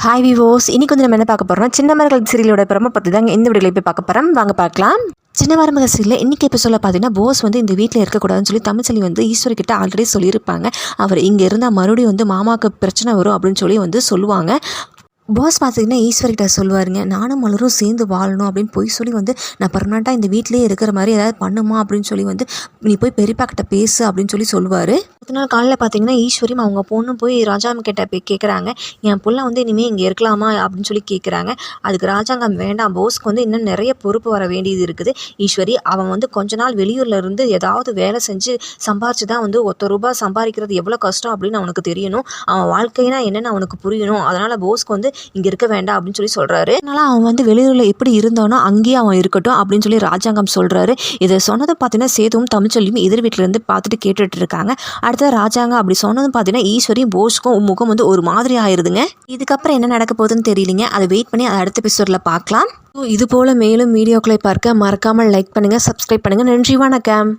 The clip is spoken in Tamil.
ஹாய் விவோஸ், இன்னைக்கு வந்து நம்ம என்ன பார்க்க போகிறோம், சின்ன மரங்கள் சீரியலோட பிரம பற்றி தாங்க இந்த வீடியோவில் போய் பார்க்க போகிறோம். வாங்க பார்க்கலாம். சின்ன மருமக சீரியல் இன்றைக்கி எபிசோடில் பார்த்தீங்கன்னா போஸ் வந்து இந்த வீட்டில் இருக்கக்கூடாதுன்னு சொல்லி தமிழ்ச்செல்வி வந்து ஈஸ்வரி கிட்ட ஆல்ரெடி சொல்லியிருப்பாங்க. அவர் இங்கே இருந்தால் மறுபடியும் வந்து மாமாவுக்கு பிரச்சனை வரும் அப்படின்னு சொல்லி வந்து சொல்லுவாங்க. பாஸ் பார்த்திங்கன்னா ஈஸ்வரிகிட்ட சொல்லுவாருங்க, நானும் மலரும் சேர்ந்து வாழணும் அப்படின்னு போய் சொல்லி வந்து நான் பர்மனெண்ட்டாக இந்த வீட்டிலே இருக்கிற மாதிரி ஏதாவது பண்ணுமா அப்படின்னு சொல்லி வந்து நீ போய் பெரியப்பா கிட்ட பேசு அப்படின்னு சொல்லி சொல்லுவார். அடுத்த நாள் காலையில் பார்த்தீங்கன்னா ஈஸ்வரியும் அவங்க பொண்ணும் போய் ராஜாங்க கிட்ட போய் கேட்குறாங்க, என் பிள்ளை வந்து இனிமேல் இங்கே இருக்கலாமா அப்படின்னு சொல்லி கேட்குறாங்க. அதுக்கு ராஜாங்கம் வேண்டாம், போஸ்க்கு வந்து இன்னும் நிறைய பொறுப்பு வர வேண்டியது இருக்குது ஈஸ்வரி, அவன் வந்து கொஞ்ச நாள் வெளியூரில் இருந்து ஏதாவது வேலை செஞ்சு சம்பாரிச்சு தான் வந்து ₹1 சம்பாதிக்கிறது எவ்வளோ கஷ்டம் அப்படின்னு அவனுக்கு தெரியணும், அவன் வாழ்க்கைனா என்னென்னு அவனுக்கு புரியணும், அதனால் போஸ்க்கு வந்து இங்கே இருக்க வேண்டாம் அப்படின்னு சொல்லி சொல்கிறாரு. அதனால் அவன் வந்து வெளியூரில் எப்படி இருந்தானோ அங்கேயே அவன் இருக்கட்டும் அப்படின்னு சொல்லி ராஜாங்கம் சொல்கிறாரு. இதை சொன்னதை பார்த்தீங்கன்னா சேதுவும் தமிழ்ச்செல்வியும் எதிர் வீட்டிலேருந்து பார்த்துட்டு கேட்டுட்டு இருக்காங்க. அடுத்த ராஜாங்கம் அப்படி சொன்னதும் பார்த்தீங்கன்னா ஈஸ்வரியும் போஸ்க்கும் முகம் வந்து ஒரு மாதிரி ஆயிடுதுங்க. இதுக்கப்புறம் என்ன நடக்க போகுதுன்னு தெரியலிங்க, அதை வெயிட் பண்ணி அதை அடுத்த எபிசோடில் பார்க்கலாம். இது போல் மேலும் வீடியோக்களை பார்க்க மறக்காமல் லைக் பண்ணுங்கள், சப்ஸ்கிரைப் பண்ணுங்கள். நன்றி, வணக்கம்.